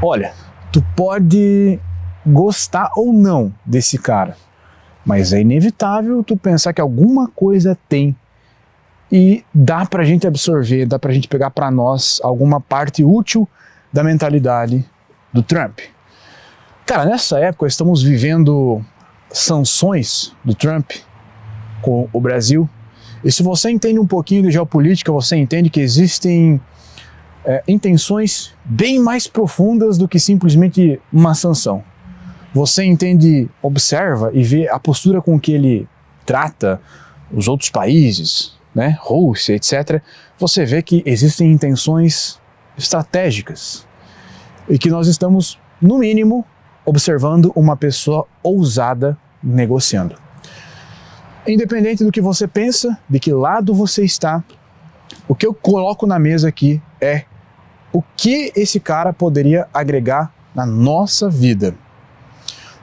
Olha, tu pode gostar ou não desse cara, mas é inevitável tu pensar que alguma coisa tem e dá pra gente absorver, dá pra gente pegar pra nós alguma parte útil da mentalidade do Trump. Cara, nessa época estamos vivendo sanções do Trump com o Brasil, e se você entende um pouquinho de geopolítica, você entende que existem intenções bem mais profundas do que simplesmente uma sanção. Você entende, observa e vê a postura com que ele trata os outros países, né, Rússia, etc. Você vê que existem intenções estratégicas e que nós estamos, no mínimo, observando uma pessoa ousada negociando. Independente do que você pensa, de que lado você está, o que eu coloco na mesa aqui é o que esse cara poderia agregar na nossa vida.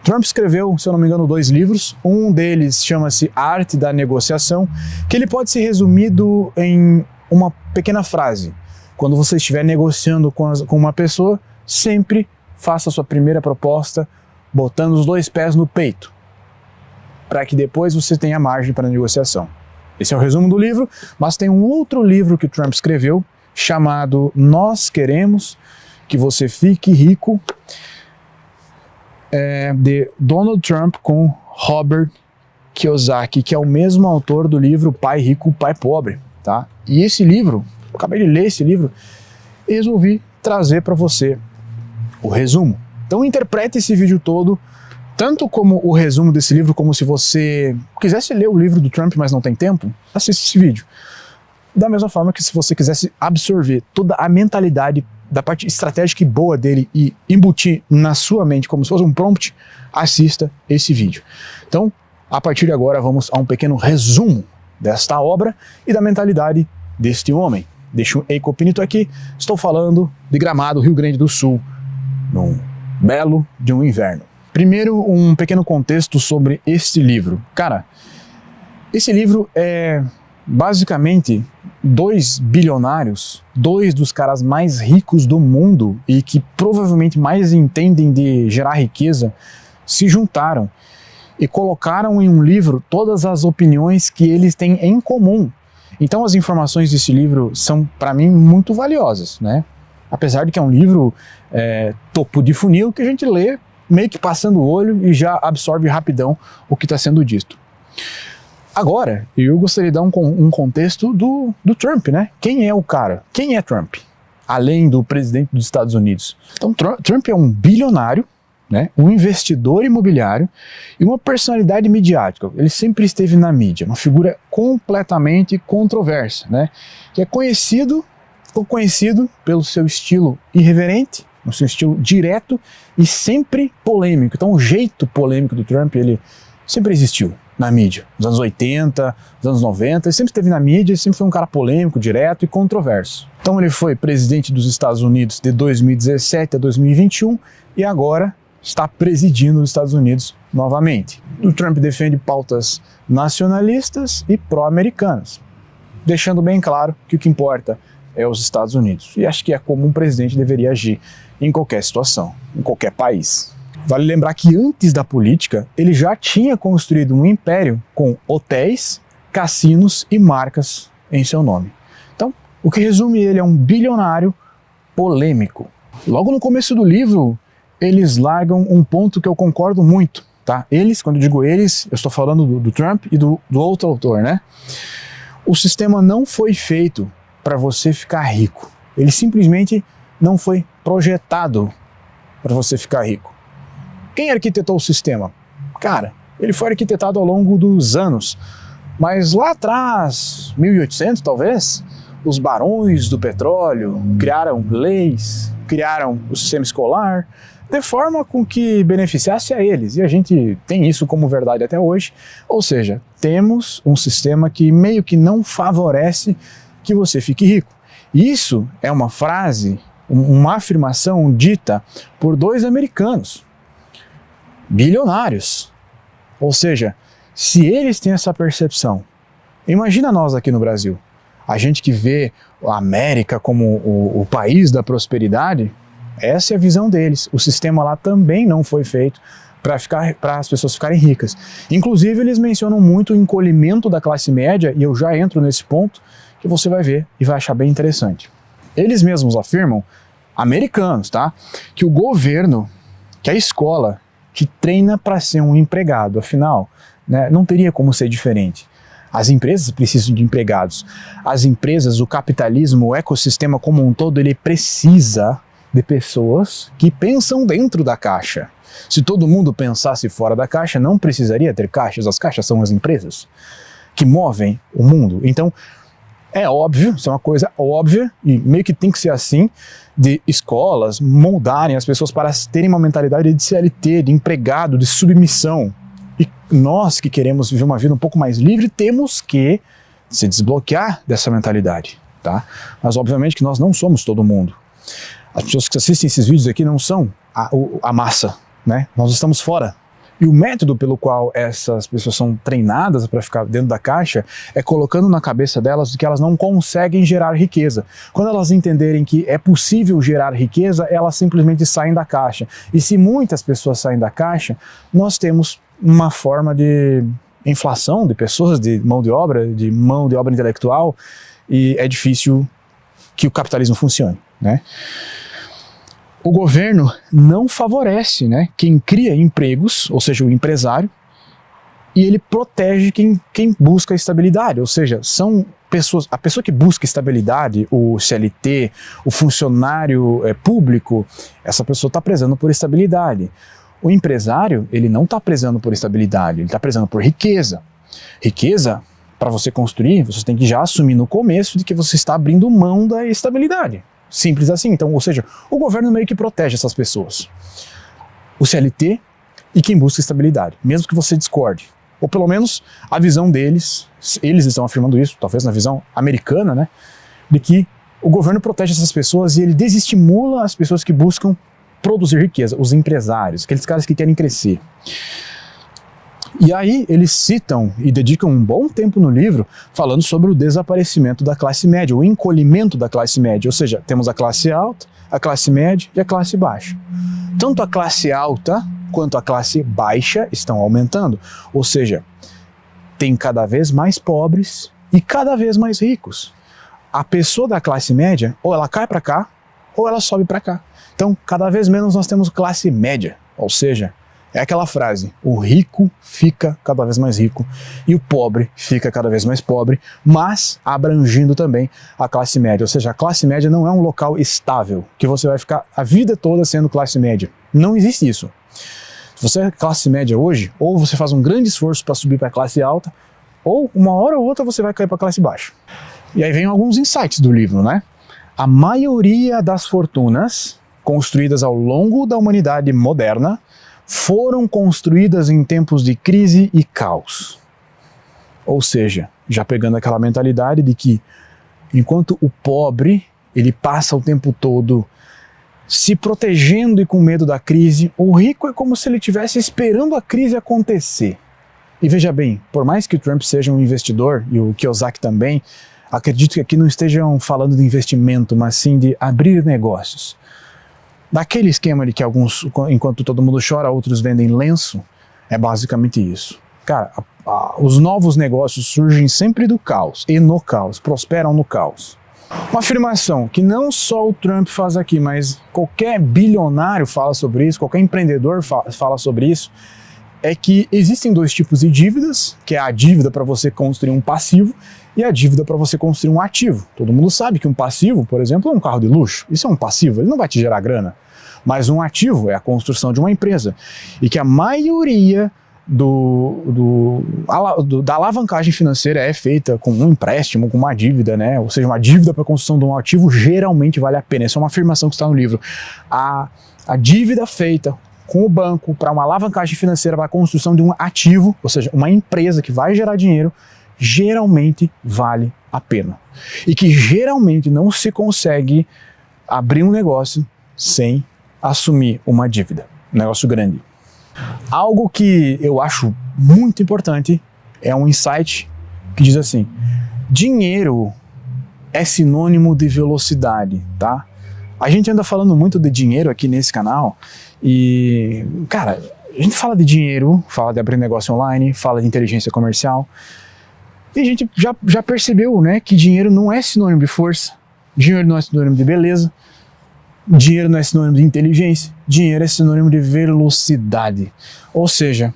Trump escreveu, se eu não me engano, 2 livros. Um deles chama-se A Arte da Negociação, que ele pode ser resumido em uma pequena frase. Quando você estiver negociando com uma pessoa, sempre faça a sua primeira proposta botando os 2 pés no peito, para que depois você tenha margem para a negociação. Esse é o resumo do livro, mas tem um outro livro que o Trump escreveu, chamado Nós Queremos que Você Fique Rico, de Donald Trump com Robert Kiyosaki, que é o mesmo autor do livro Pai Rico, Pai Pobre, tá? E esse livro, eu acabei de ler esse livro e resolvi trazer para você o resumo. Então interprete esse vídeo todo, tanto como o resumo desse livro, como se você quisesse ler o livro do Trump, mas não tem tempo, assista esse vídeo. Da mesma forma que se você quisesse absorver toda a mentalidade da parte estratégica e boa dele e embutir na sua mente como se fosse um prompt, assista esse vídeo. Então, a partir de agora, vamos a um pequeno resumo desta obra e da mentalidade deste homem. Deixa o Eico Pinito aqui, estou falando de Gramado, Rio Grande do Sul, num belo de um inverno. Primeiro, um pequeno contexto sobre este livro. Cara, esse livro é basicamente 2 bilionários, 2 dos caras mais ricos do mundo e que provavelmente mais entendem de gerar riqueza, se juntaram e colocaram em um livro todas as opiniões que eles têm em comum. Então as informações desse livro são, para mim, muito valiosas, né? Apesar de que é um livro topo de funil que a gente lê meio que passando o olho e já absorve rapidão o que está sendo dito. Agora, eu gostaria de dar um contexto do Trump, né? Quem é o cara? Quem é Trump? Além do presidente dos Estados Unidos. Então, Trump é um bilionário, né? Um investidor imobiliário e uma personalidade midiática. Ele sempre esteve na mídia, uma figura completamente controversa, né? Que ficou conhecido pelo seu estilo irreverente, o seu estilo direto e sempre polêmico. Então, o jeito polêmico do Trump, ele sempre existiu na mídia, nos anos 80, nos anos 90, ele sempre esteve na mídia, ele sempre foi um cara polêmico, direto e controverso. Então ele foi presidente dos Estados Unidos de 2017 a 2021 e agora está presidindo os Estados Unidos novamente. O Trump defende pautas nacionalistas e pró-americanas, deixando bem claro que o que importa é os Estados Unidos. E acho que é como um presidente deveria agir em qualquer situação, em qualquer país. Vale lembrar que antes da política, ele já tinha construído um império com hotéis, cassinos e marcas em seu nome. Então, o que resume ele é um bilionário polêmico. Logo no começo do livro, eles largam um ponto que eu concordo muito, tá? Eles, quando eu digo eles, eu estou falando do Trump e do outro autor, né? O sistema não foi feito para você ficar rico. Ele simplesmente não foi projetado para você ficar rico. Quem arquitetou o sistema? Cara, ele foi arquitetado ao longo dos anos, mas lá atrás, 1800 talvez, os barões do petróleo criaram leis, criaram o sistema escolar, de forma com que beneficiasse a eles, e a gente tem isso como verdade até hoje, ou seja, temos um sistema que meio que não favorece que você fique rico. Isso é uma frase, uma afirmação dita por 2 americanos, bilionários. Ou seja, se eles têm essa percepção, imagina nós aqui no Brasil, a gente que vê a América como o país da prosperidade, Essa é a visão deles. O sistema lá também não foi feito para as pessoas ficarem ricas. Inclusive, eles mencionam muito o encolhimento da classe média, e eu já entro nesse ponto, que você vai ver e vai achar bem interessante. Eles mesmos afirmam, americanos, tá? Que o governo, que a escola, que treina para ser um empregado, afinal, né, não teria como ser diferente. As empresas precisam de empregados. As empresas, o capitalismo, o ecossistema como um todo, ele precisa de pessoas que pensam dentro da caixa. Se todo mundo pensasse fora da caixa, não precisaria ter caixas. As caixas são as empresas que movem o mundo. Então, é óbvio, isso é uma coisa óbvia, e meio que tem que ser assim, de escolas moldarem as pessoas para terem uma mentalidade de CLT, de empregado, de submissão. E nós que queremos viver uma vida um pouco mais livre, temos que se desbloquear dessa mentalidade, tá? Mas obviamente que nós não somos todo mundo. As pessoas que assistem esses vídeos aqui não são a massa, né? Nós estamos fora. E o método pelo qual essas pessoas são treinadas para ficar dentro da caixa é colocando na cabeça delas que elas não conseguem gerar riqueza. Quando elas entenderem que é possível gerar riqueza, elas simplesmente saem da caixa. E se muitas pessoas saem da caixa, nós temos uma forma de inflação de pessoas, de mão de obra intelectual, e é difícil que o capitalismo funcione, né? O governo não favorece, né, quem cria empregos, ou seja, o empresário, e ele protege quem busca estabilidade, ou seja, são pessoas, a pessoa que busca estabilidade, o CLT, o funcionário público, essa pessoa está prezando por estabilidade. O empresário, ele não está prezando por estabilidade, ele está prezando por riqueza. Riqueza, para você construir, você tem que já assumir no começo de que você está abrindo mão da estabilidade. Simples assim. Então, ou seja, o governo meio que protege essas pessoas. O CLT e quem busca estabilidade, mesmo que você discorde. Ou pelo menos a visão deles, eles estão afirmando isso, talvez na visão americana, né, de que o governo protege essas pessoas e ele desestimula as pessoas que buscam produzir riqueza, os empresários, aqueles caras que querem crescer. E aí eles citam e dedicam um bom tempo no livro falando sobre o desaparecimento da classe média, o encolhimento da classe média, ou seja, temos a classe alta, a classe média e a classe baixa. Tanto a classe alta quanto a classe baixa estão aumentando, ou seja, tem cada vez mais pobres e cada vez mais ricos. A pessoa da classe média, ou ela cai para cá, ou ela sobe para cá. Então, cada vez menos nós temos classe média, ou seja, é aquela frase, o rico fica cada vez mais rico e o pobre fica cada vez mais pobre, mas abrangindo também a classe média. Ou seja, a classe média não é um local estável, que você vai ficar a vida toda sendo classe média. Não existe isso. Se você é classe média hoje, ou você faz um grande esforço para subir para a classe alta, ou uma hora ou outra você vai cair para a classe baixa. E aí vem alguns insights do livro, né? A maioria das fortunas construídas ao longo da humanidade moderna foram construídas em tempos de crise e caos. Ou seja, já pegando aquela mentalidade de que enquanto o pobre ele passa o tempo todo se protegendo e com medo da crise, o rico é como se ele estivesse esperando a crise acontecer. E veja bem, por mais que o Trump seja um investidor, e o Kiyosaki também, acredito que aqui não estejam falando de investimento, mas sim de abrir negócios. Daquele esquema de que alguns, enquanto todo mundo chora, outros vendem lenço, é basicamente isso. Cara, os novos negócios surgem sempre do caos, e no caos, prosperam no caos. Uma afirmação que não só o Trump faz aqui, mas qualquer bilionário fala sobre isso, qualquer empreendedor fala sobre isso, é que existem dois tipos de dívidas, que é a dívida para você construir um passivo e a dívida para você construir um ativo. Todo mundo sabe que um passivo, por exemplo, é um carro de luxo. Isso é um passivo, ele não vai te gerar grana. Mas um ativo é a construção de uma empresa. E que a maioria da alavancagem financeira é feita com um empréstimo, com uma dívida, né? Ou seja, uma dívida para a construção de um ativo geralmente vale a pena. Essa é uma afirmação que está no livro. A dívida feita com o banco para uma alavancagem financeira para a construção de um ativo, ou seja, uma empresa que vai gerar dinheiro, geralmente vale a pena. E que geralmente não se consegue abrir um negócio sem assumir uma dívida, um negócio grande. Algo que eu acho muito importante é um insight que diz assim: dinheiro é sinônimo de velocidade, tá? A gente anda falando muito de dinheiro aqui nesse canal e, cara, a gente fala de dinheiro, fala de abrir negócio online, fala de inteligência comercial e a gente já percebeu, né, que dinheiro não é sinônimo de força, dinheiro não é sinônimo de beleza, dinheiro não é sinônimo de inteligência, dinheiro é sinônimo de velocidade. Ou seja,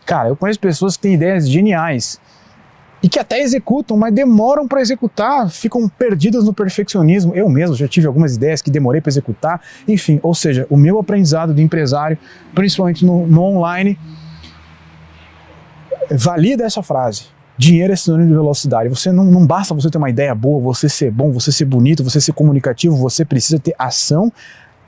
cara, eu conheço pessoas que têm ideias geniais e que até executam, mas demoram para executar, ficam perdidas no perfeccionismo. Eu mesmo já tive algumas ideias que demorei para executar, enfim, ou seja, o meu aprendizado de empresário, principalmente no online, valida essa frase. Dinheiro é sinônimo de velocidade. Você não basta você ter uma ideia boa, você ser bom, você ser bonito, você ser comunicativo, você precisa ter ação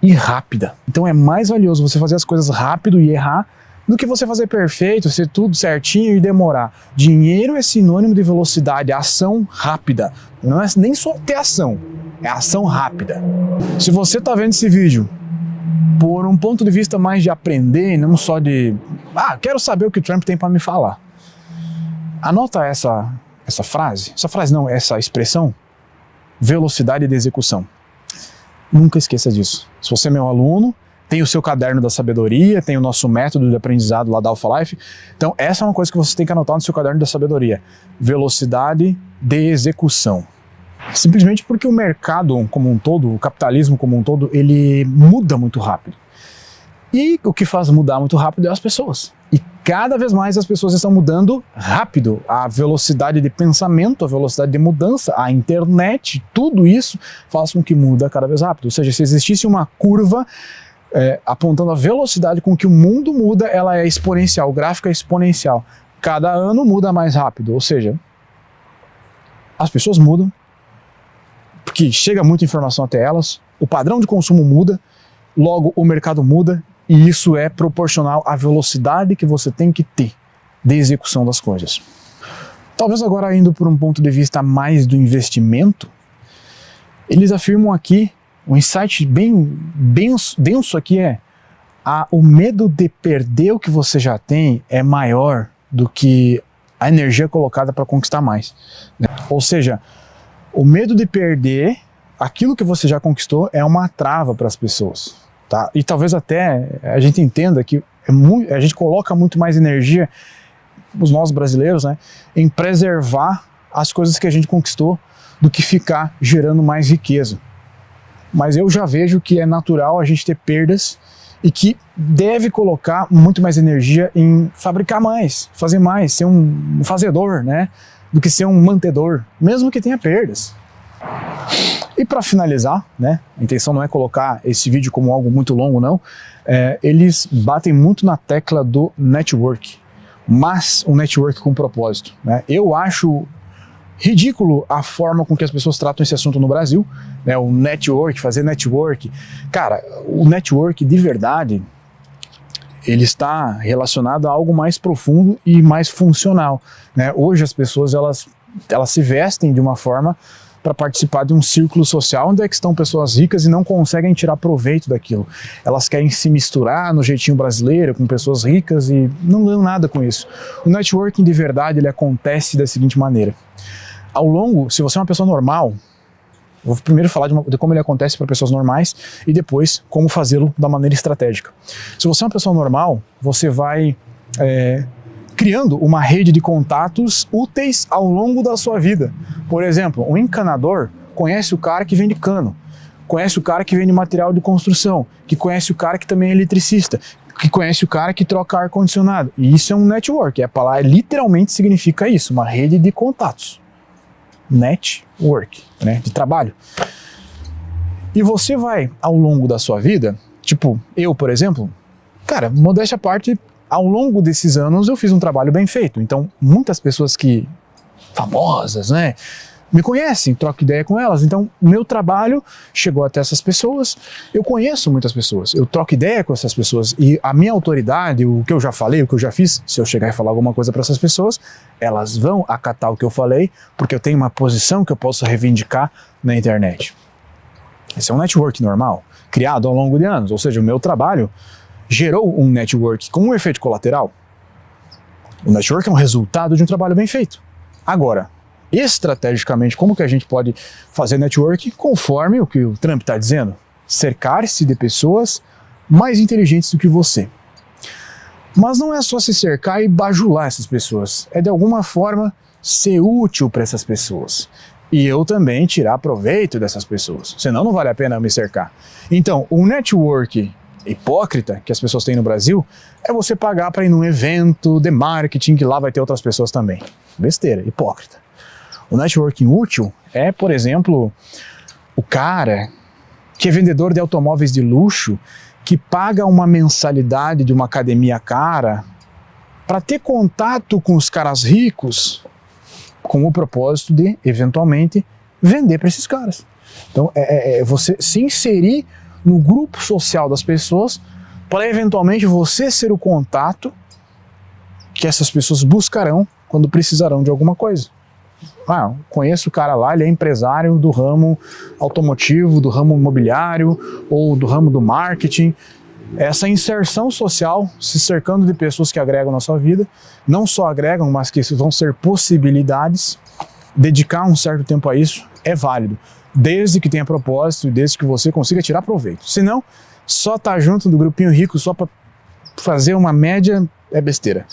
e rápida. Então é mais valioso você fazer as coisas rápido e errar do que você fazer perfeito, ser tudo certinho e demorar. Dinheiro é sinônimo de velocidade, ação rápida. Não é nem só ter ação, é ação rápida. Se você está vendo esse vídeo por um ponto de vista mais de aprender, não só de quero saber o que o Trump tem para me falar. Anota essa frase, essa expressão, velocidade de execução. Nunca esqueça disso. Se você é meu aluno, tem o seu caderno da sabedoria, tem o nosso método de aprendizado lá da Alpha Life. Então essa é uma coisa que você tem que anotar no seu caderno da sabedoria. Velocidade de execução. Simplesmente porque o mercado como um todo, o capitalismo como um todo, ele muda muito rápido. E o que faz mudar muito rápido é as pessoas. E cada vez mais as pessoas estão mudando rápido. A velocidade de pensamento, a velocidade de mudança, a internet, tudo isso faz com que muda cada vez rápido. Ou seja, se existisse uma curva apontando a velocidade com que o mundo muda, ela é exponencial, o gráfico é exponencial. Cada ano muda mais rápido, ou seja, as pessoas mudam, porque chega muita informação até elas, o padrão de consumo muda, logo o mercado muda, e isso é proporcional à velocidade que você tem que ter de execução das coisas. Talvez agora indo por um ponto de vista mais do investimento, eles afirmam aqui, um insight bem denso aqui o medo de perder o que você já tem é maior do que a energia colocada para conquistar mais. Ou seja, o medo de perder aquilo que você já conquistou é uma trava para as pessoas. Tá? E talvez até a gente entenda que a gente coloca muito mais energia, os nós brasileiros, né, em preservar as coisas que a gente conquistou do que ficar gerando mais riqueza. Mas eu já vejo que é natural a gente ter perdas e que deve colocar muito mais energia em fabricar mais, fazer mais, ser um fazedor, né, do que ser um mantedor, mesmo que tenha perdas. E para finalizar, né, a intenção não é colocar esse vídeo como algo muito longo, não, eles batem muito na tecla do network, mas um network com propósito, né? Eu acho ridículo a forma com que as pessoas tratam esse assunto no Brasil, né, o network, fazer network. Cara, o network de verdade, ele está relacionado a algo mais profundo e mais funcional, né? Hoje as pessoas elas se vestem de uma forma para participar de um círculo social onde é que estão pessoas ricas e não conseguem tirar proveito daquilo. Elas querem se misturar no jeitinho brasileiro com pessoas ricas e não ganham nada com isso. O networking de verdade ele acontece da seguinte maneira. Ao longo, se você é uma pessoa normal, eu vou primeiro falar de como ele acontece para pessoas normais e depois como fazê-lo da maneira estratégica. Se você é uma pessoa normal, você vai criando uma rede de contatos úteis ao longo da sua vida. Por exemplo, um encanador conhece o cara que vende cano, conhece o cara que vende material de construção, que conhece o cara que também é eletricista, que conhece o cara que troca ar-condicionado. E isso é um network, a palavra literalmente significa isso, uma rede de contatos. Network, né, de trabalho. E você vai, ao longo da sua vida, tipo, eu, por exemplo, cara, modéstia à parte, ao longo desses anos eu fiz um trabalho bem feito. Então, muitas pessoas famosas, né, me conhecem, troco ideia com elas. Então, o meu trabalho chegou até essas pessoas, eu conheço muitas pessoas, eu troco ideia com essas pessoas e a minha autoridade, o que eu já falei, o que eu já fiz, se eu chegar e falar alguma coisa para essas pessoas, elas vão acatar o que eu falei, porque eu tenho uma posição que eu posso reivindicar na internet. Esse é um network normal, criado ao longo de anos, ou seja, o meu trabalho gerou um network como um efeito colateral. O network é um resultado de um trabalho bem feito. Agora, estrategicamente, como que a gente pode fazer network conforme o que o Trump está dizendo? cercar-se de pessoas mais inteligentes do que você. Mas não é só se cercar e bajular essas pessoas, é de alguma forma ser útil para essas pessoas. E eu também tirar proveito dessas pessoas, senão não vale a pena me cercar. Então, o network hipócrita que as pessoas têm no Brasil é você pagar para ir num evento de marketing que lá vai ter outras pessoas também. Besteira, hipócrita. O networking útil é, por exemplo, o cara que é vendedor de automóveis de luxo, que paga uma mensalidade de uma academia cara para ter contato com os caras ricos, com o propósito de, eventualmente, vender para esses caras. Então, é você se inserir no grupo social das pessoas para, eventualmente, você ser o contato que essas pessoas buscarão quando precisarão de alguma coisa. Ah, conheço o cara lá, ele é empresário do ramo automotivo, do ramo imobiliário ou do ramo do marketing. Essa inserção social, se cercando de pessoas que agregam na sua vida, não só agregam, mas que vão ser possibilidades, dedicar um certo tempo a isso é válido, desde que tenha propósito e desde que você consiga tirar proveito. Senão, só estar junto do grupinho rico só para fazer uma média é besteira.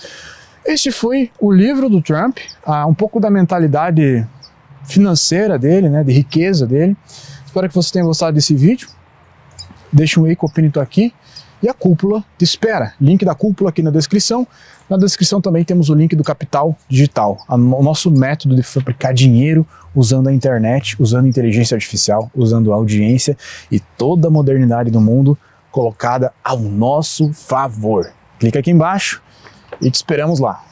Este foi o livro do Trump, um pouco da mentalidade financeira dele, né, de riqueza dele. Espero que você tenha gostado desse vídeo. Deixa um icopinito aqui e a cúpula te espera. Link da cúpula aqui na descrição. Na descrição também temos o link do Capital Digital, o nosso método de fabricar dinheiro usando a internet, usando inteligência artificial, usando a audiência e toda a modernidade do mundo colocada ao nosso favor. Clica aqui embaixo e te esperamos lá.